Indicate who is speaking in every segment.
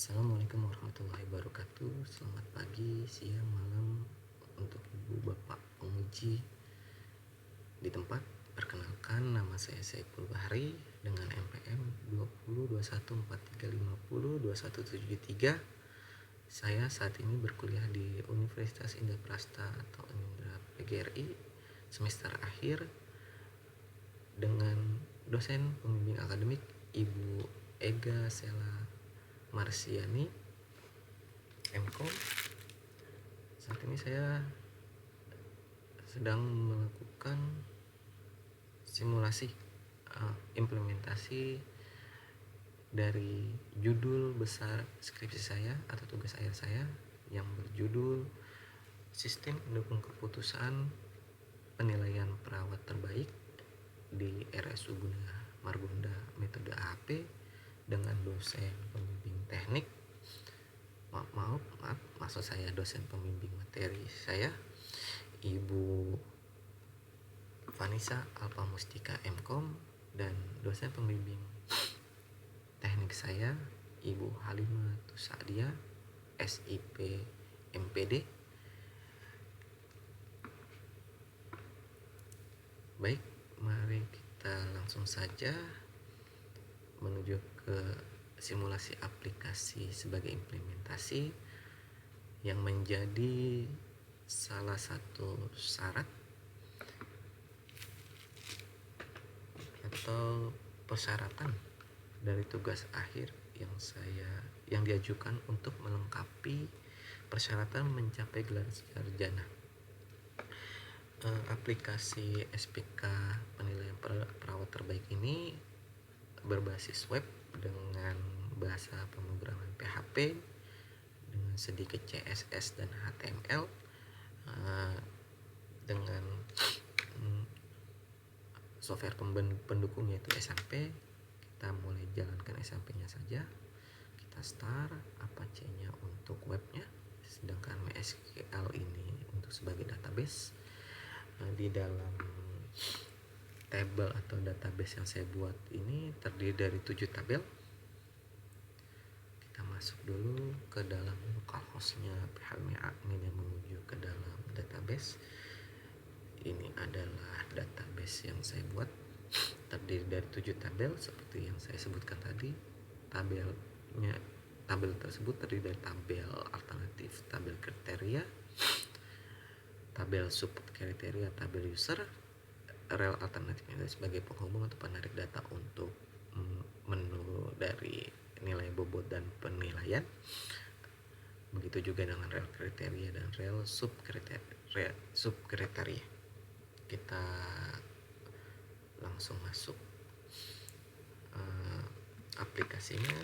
Speaker 1: Assalamualaikum warahmatullahi wabarakatuh. Selamat pagi, siang, malam untuk ibu bapak penguji di tempat. Perkenalkan, nama saya Saiful Bahri dengan NPM 202143502173. Saya saat ini berkuliah di Universitas Indah Prasta atau Indra PGRI semester akhir dengan dosen pembimbing akademik Ibu Ega Sela Marsiani MKOM. Saat ini saya sedang melakukan simulasi implementasi dari judul besar skripsi saya atau tugas akhir saya yang berjudul Sistem Pendukung Keputusan Penilaian Perawat Terbaik di RSU Bunda Margonda metode AHP dengan dosen pembimbing teknik. Maaf, maksud saya dosen pembimbing materi saya Ibu Vanessa Alpa Mustika MKOM, dan dosen pembimbing teknik saya Ibu Halimah Tusadia SIP MPD. Baik, mari kita langsung saja menuju ke simulasi aplikasi sebagai implementasi yang menjadi salah satu syarat atau persyaratan dari tugas akhir yang diajukan untuk melengkapi persyaratan mencapai gelar sarjana. Aplikasi SPK penilaian perawat terbaik ini berbasis web dengan bahasa pemrograman PHP dengan sedikit CSS dan HTML, dengan software pendukung yaitu SMP. Kita mulai jalankan SMP-nya saja. Kita start Apache-nya untuk webnya, sedangkan MySQL ini untuk sebagai database. Di dalam tabel atau database yang saya buat ini terdiri dari 7 tabel. Kita masuk dulu ke dalam localhost-nya PHP admin yang menuju ke dalam database. Ini adalah database yang saya buat, terdiri dari 7 tabel seperti yang saya sebutkan tadi. Tabel tersebut terdiri dari tabel alternatif, tabel kriteria, tabel subkriteria, tabel user, rel alternatifnya sebagai penghubung atau penarik data untuk menu dari nilai bobot dan penilaian. Begitu juga dengan rel kriteria dan rel subkriteria. Kita langsung masuk. Aplikasinya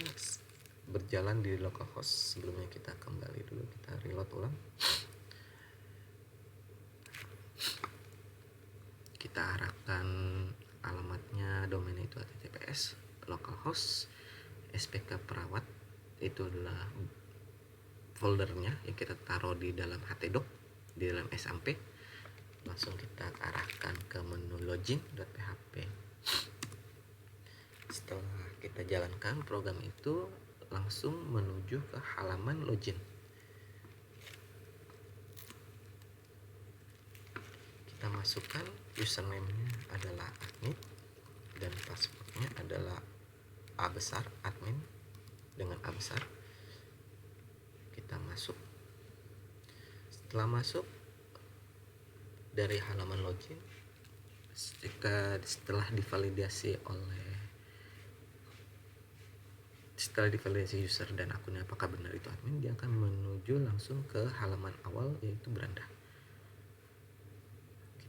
Speaker 1: berjalan di localhost. Sebelumnya kita kembali dulu, kita reload ulang. Kita arahkan alamatnya, domainnya itu https localhost SPK perawat, itu adalah foldernya yang kita taruh di dalam htdoc di dalam SMP. Langsung kita arahkan ke menu login.php. Setelah kita jalankan program itu, langsung menuju ke halaman login. Kita masukkan username-nya adalah admin dan password-nya adalah A besar, admin dengan A besar. Kita masuk. Setelah masuk dari halaman login, setelah divalidasi user dan akunnya apakah benar itu admin, dia akan menuju langsung ke halaman awal yaitu beranda.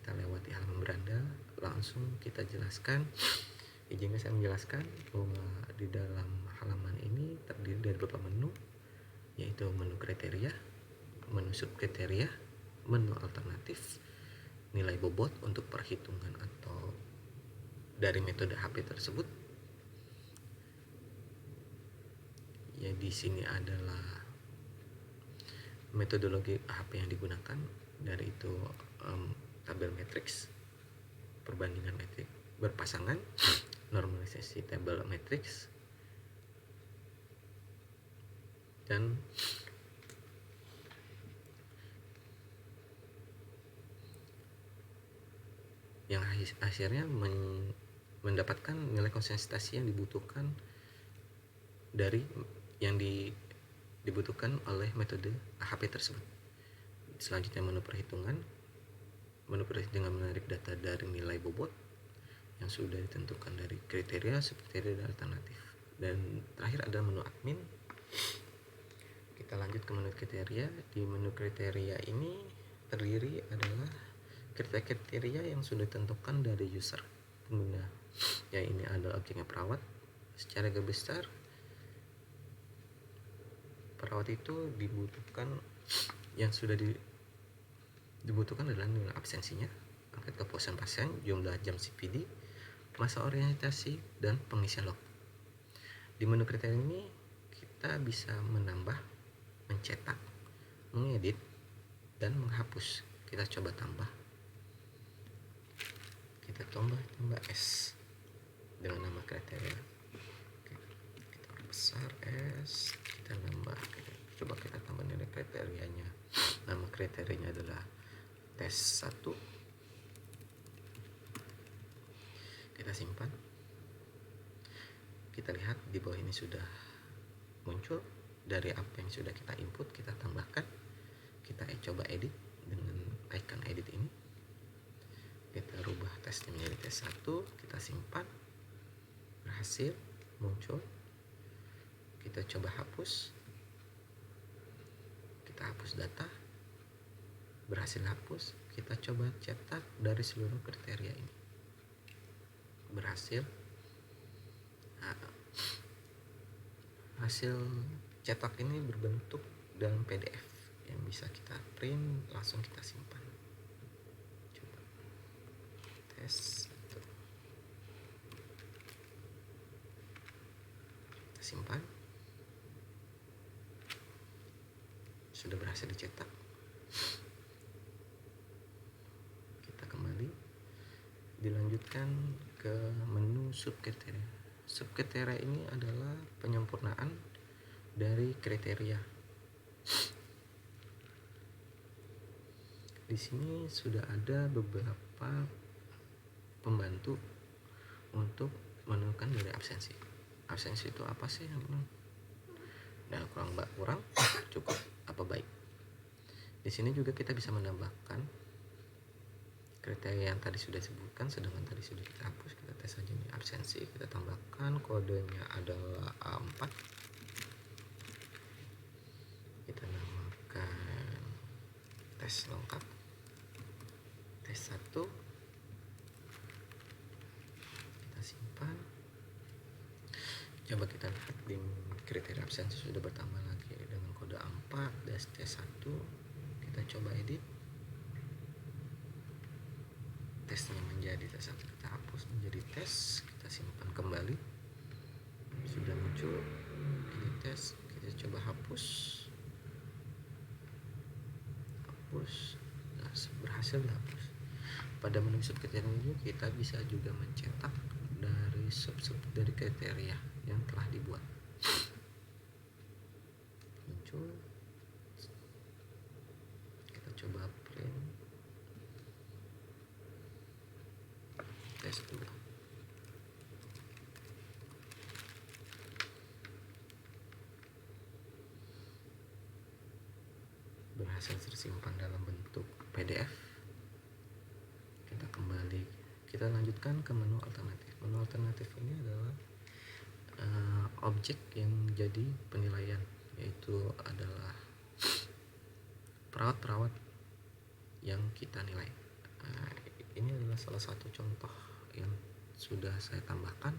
Speaker 1: Kita lewati halaman beranda, langsung kita jelaskan. Izinkan saya menjelaskan bahwa di dalam halaman ini terdiri dari beberapa menu, yaitu menu kriteria, menu subkriteria, menu alternatif, nilai bobot untuk perhitungan atau dari metode HP tersebut. Ya, di sini adalah metodologi HP yang digunakan, dari itu tabel matriks, perbandingan metrik berpasangan, normalisasi tabel matriks, dan yang akhirnya mendapatkan nilai konsistensi yang dibutuhkan dari yang dibutuhkan oleh metode AHP tersebut. Selanjutnya menu perhitungan dengan menarik data dari nilai bobot yang sudah ditentukan dari kriteria, subkriteria, dan alternatif. Dan terakhir ada menu admin. Kita lanjut ke menu kriteria. Di menu kriteria ini terdiri adalah kriteria yang sudah ditentukan dari user pengguna. Ya, ini adalah objeknya perawat. Secara garis besar, perawat itu dibutuhkan, yang sudah dibutuhkan adalah nilai absensinya, angka kepuasan pasien, jumlah jam CPD, masa orientasi, dan pengisian log. Di menu kriteria ini kita bisa menambah, mencetak, mengedit, dan menghapus. Kita coba tambah. Kita tambah S dengan nama kriteria. Oke, kita besar S, kita nambah. Coba kita tambah nilai kriterianya. Nama kriterianya adalah tes 1. Kita simpan. Kita lihat di bawah ini sudah muncul dari apa yang sudah kita input, kita tambahkan. Kita coba edit dengan icon edit ini. Kita rubah tesnya menjadi tes 1, kita simpan. Berhasil muncul. Kita coba hapus. Kita hapus data. Berhasil hapus. Kita coba cetak dari seluruh kriteria ini. Berhasil. Nah, hasil cetak ini berbentuk dalam PDF yang bisa kita print, langsung kita simpan. Coba tes 1. Kita simpan. Sudah berhasil dicetak. Kita kembali, dilanjutkan ke menu subkriteria. Subkriteria ini adalah penyempurnaan dari kriteria. Di sini sudah ada beberapa pembantu untuk menentukan nilai absensi. Absensi itu apa sih? Nah, kurang cukup apa baik. Di sini juga kita bisa menambahkan kriteria yang tadi sudah disebutkan, sedangkan tadi sudah kita hapus. Kita tes saja nih absensi, kita tambahkan kodenya adalah A4. Kita namakan tes lengkap, tes 1. Kita simpan. Coba kita lihat di kriteria absensi sudah bertambah lagi dengan kode A4 dan tes 1. Kita coba edit. Tesnya menjadi tes 1, kita hapus menjadi tes, kita simpan kembali. Sudah muncul ini tes, kita coba hapus. Nah, berhasil dihapus. Pada menu subkriteria ini kita bisa juga mencetak dari dari kriteria yang telah dibuat. Muncul, kita coba print tes 2. Berhasil tersimpan dalam bentuk PDF. Kita kembali, kita lanjutkan ke menu alternatif. Menu alternatif ini adalah objek yang jadi penilaian, yaitu adalah perawat-perawat yang kita nilai. Ini adalah salah satu contoh yang sudah saya tambahkan.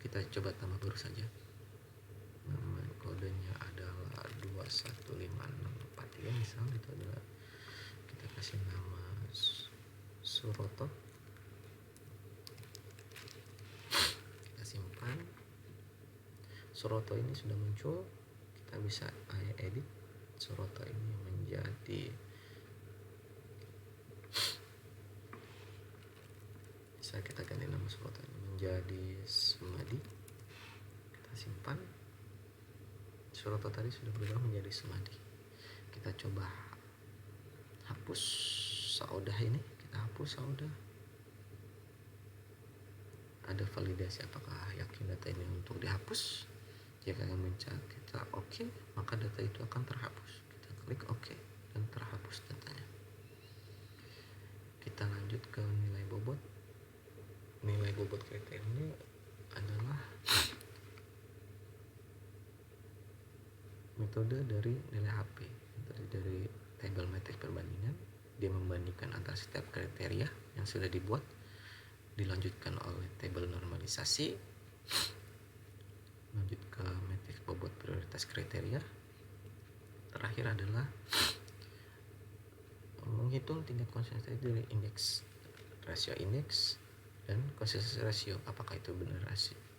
Speaker 1: Kita coba tambah baru saja. Nama kodenya adalah 21564. Misalnya itu adalah, kita kasih nama Suroto. Kita simpan. Suroto ini sudah muncul. Kita bisa edit Suroto ini menjadi, bisa kita ganti nama Suroto ini menjadi Sumadi. Kita simpan. Soeroto tadi sudah berubah menjadi Sumadi. Kita coba hapus saudah ini, kita hapus saudah. Ada validasi apakah yakin data ini untuk dihapus. Jika kita oke, maka data itu akan terhapus. Kita klik oke dan terhapus datanya. Kita lanjut ke nilai bobot. Nilai bobot kriteria adalah metode dari nilai HP, dari tabel matriks perbandingan. Dia membandingkan antara setiap kriteria yang sudah dibuat, dilanjutkan oleh tabel normalisasi, lanjut ke matriks bobot prioritas kriteria. Terakhir adalah menghitung tingkat konsistensi dari indeks, rasio indeks, dan konsistensi rasio, apakah itu benar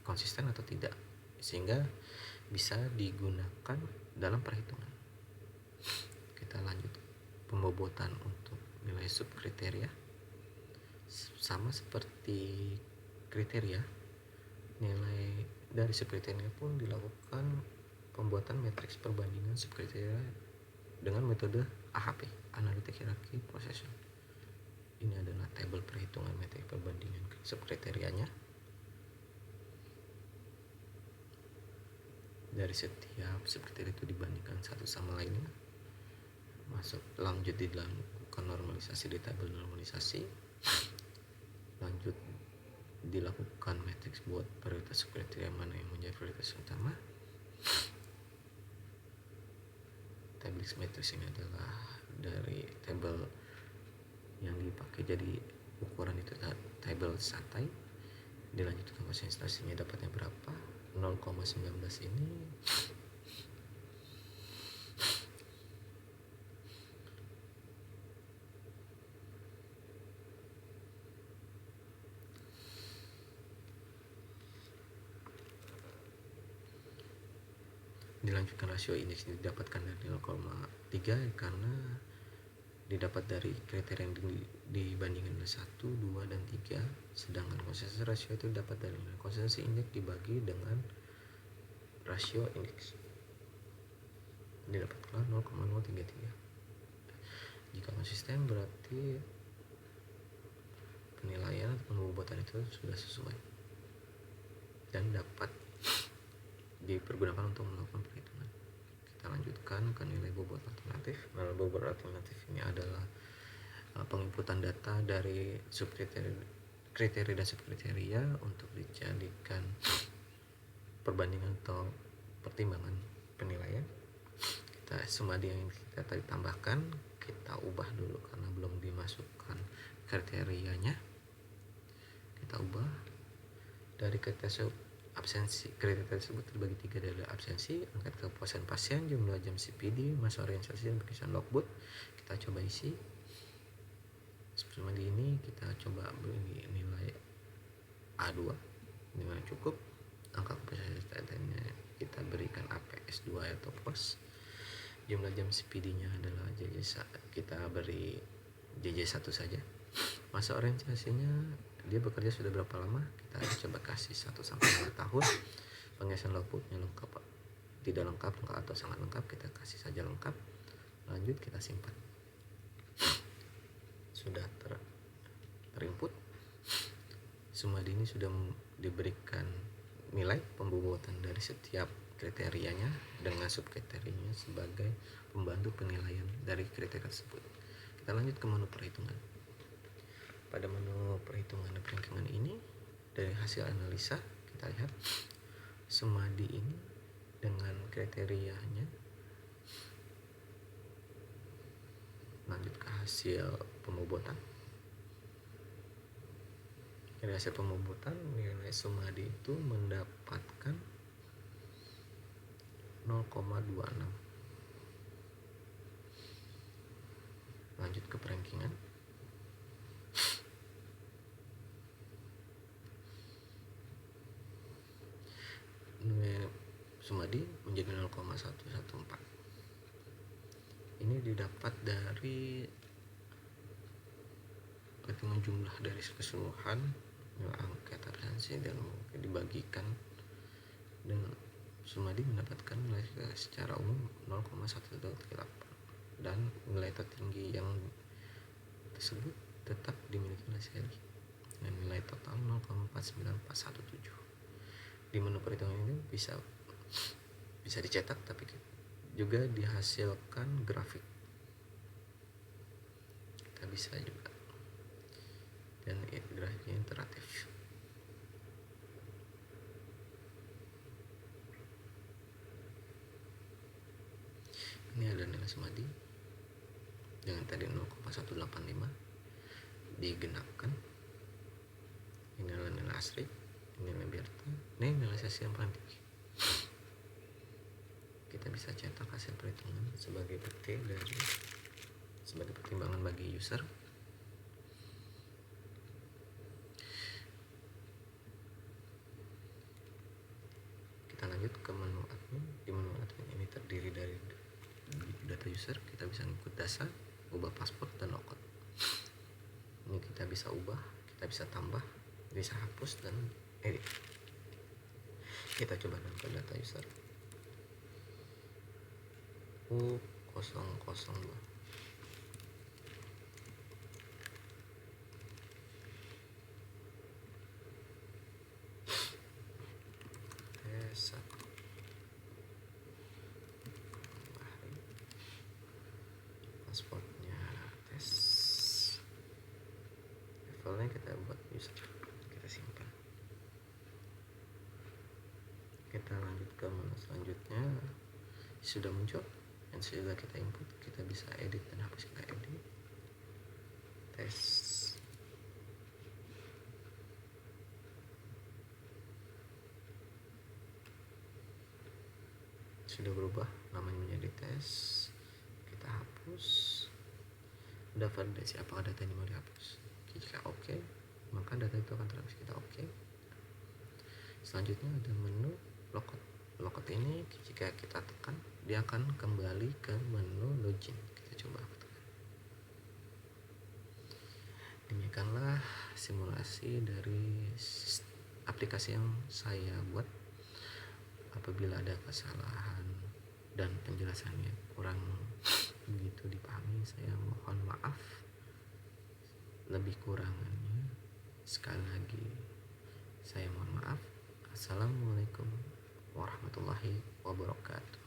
Speaker 1: konsisten atau tidak, sehingga bisa digunakan dalam perhitungan. Kita lanjut pembobotan untuk nilai subkriteria. Sama seperti kriteria, nilai dari subkriteria pun dilakukan pembuatan matriks perbandingan subkriteria dengan metode AHP, Analytic Hierarchy Procession. Ini adalah tabel perhitungan matriks perbandingan subkriterianya. Dari setiap subkriteria itu dibandingkan satu sama lainnya. Lanjut dilakukan normalisasi di tabel normalisasi. Lanjut dilakukan matriks buat prioritas subkriteria mana yang menjadi prioritas utama. Tablix matrix ini adalah dari tabel yang dipakai, jadi ukuran itu tabel santai. Dilanjutkan konsistensinya dapatnya berapa, 0,19 ini dilanjutkan rasio indeks didapatkan dari 0,3 karena didapat dari kriteria yang dibandingkan dari 1, 2, dan 3. Sedangkan konsistensi rasio itu dapat dari konsistensi indeks dibagi dengan rasio indeks, didapatkan 0,033. Jika konsisten berarti penilaian atau pembobotan itu sudah sesuai dan dapat dipergunakan untuk melakukan perhitungan. Kita lanjutkan ke nilai bobot alternatif. Nilai bobot alternatif ini adalah penginputan data dari kriteria dan subkriteria untuk dijadikan perbandingan atau pertimbangan penilaian. Kita Sumadi yang kita tadi tambahkan, kita ubah dulu karena belum dimasukkan kriterianya. Kita ubah dari kriteria absensi. Kriteria tersebut terbagi 3 dari absensi, angka kepuasan pasien, jumlah jam CPD, masa orientasi, dan perisian logbook. Kita coba isi. Seperti ini kita coba beri nilai A2, nilai cukup. Angka kepuasan kita berikan APS 2 atau POS. Jumlah jam CPD-nya adalah JJ, kita beri JJ1 saja. Masa orientasinya dia bekerja sudah berapa lama, kita coba kasih 1-5 tahun. Pengisian logbooknya lengkap, tidak lengkap atau sangat lengkap, kita kasih saja lengkap. Lanjut kita simpan. Sudah terinput. Sumadi ini sudah diberikan nilai pembobotan dari setiap kriterianya dengan subkriterianya sebagai pembantu penilaian dari kriteria tersebut. Kita lanjut ke menu perhitungan. Pada menu perhitungan dan peringkingan ini, dari hasil analisa kita lihat Sumadi ini dengan kriterianya. Lanjut ke hasil pembobotan. Dari hasil pembobotan, nilai Sumadi itu mendapatkan 0,26. Lanjut ke peringkingan. Nilai Sumadi menjadi 0,114. Ini didapat dari perhitungan jumlah dari keseluruhan angka absensi dan dibagikan dengan Sumadi mendapatkan nilai secara umum 0,128 dan nilai tertinggi yang tersebut tetap dimiliki oleh seri dengan nilai total 0,49417. Di menu perhitungan ini bisa dicetak tapi juga dihasilkan grafik, kita bisa juga, dan grafiknya interaktif. Ini ada nilai Sumadi dengan tadi 0,185 digenapkan. Ini adalah nilai asli, ini nilai Berta, ini nilai sesi yang paling tinggi. Kita bisa cetak hasil perhitungan sebagai pertimbangan bagi user. Kita lanjut ke menu admin. Di menu admin ini terdiri dari data user, kita bisa ngikut data, ubah paspor dan lockout. Ini kita bisa ubah, kita bisa tambah, bisa hapus dan edit. Kita coba ke data user U002. Tes 1. Pasportnya tes. Levelnya kita buat user, kita simpan. Kita lanjut ke menu selanjutnya. Sudah muncul dan sudah kita input, kita bisa edit dan hapus. Kita edit tes. Sudah berubah namanya menjadi tes. Kita hapus. Udah validasi apakah data ini mau dihapus. Jika oke, maka data itu akan terhapus. Kita oke. Selanjutnya ada menu lockout. Lockout ini jika kita tekan, dia akan kembali ke menu login. Kita coba tekan. Demikianlah simulasi dari aplikasi yang saya buat. Apabila ada kesalahan dan penjelasannya kurang begitu dipahami, saya mohon maaf. Lebih kurangannya sekali lagi saya mohon maaf. Assalamualaikum warahmatullahi wabarakatuh.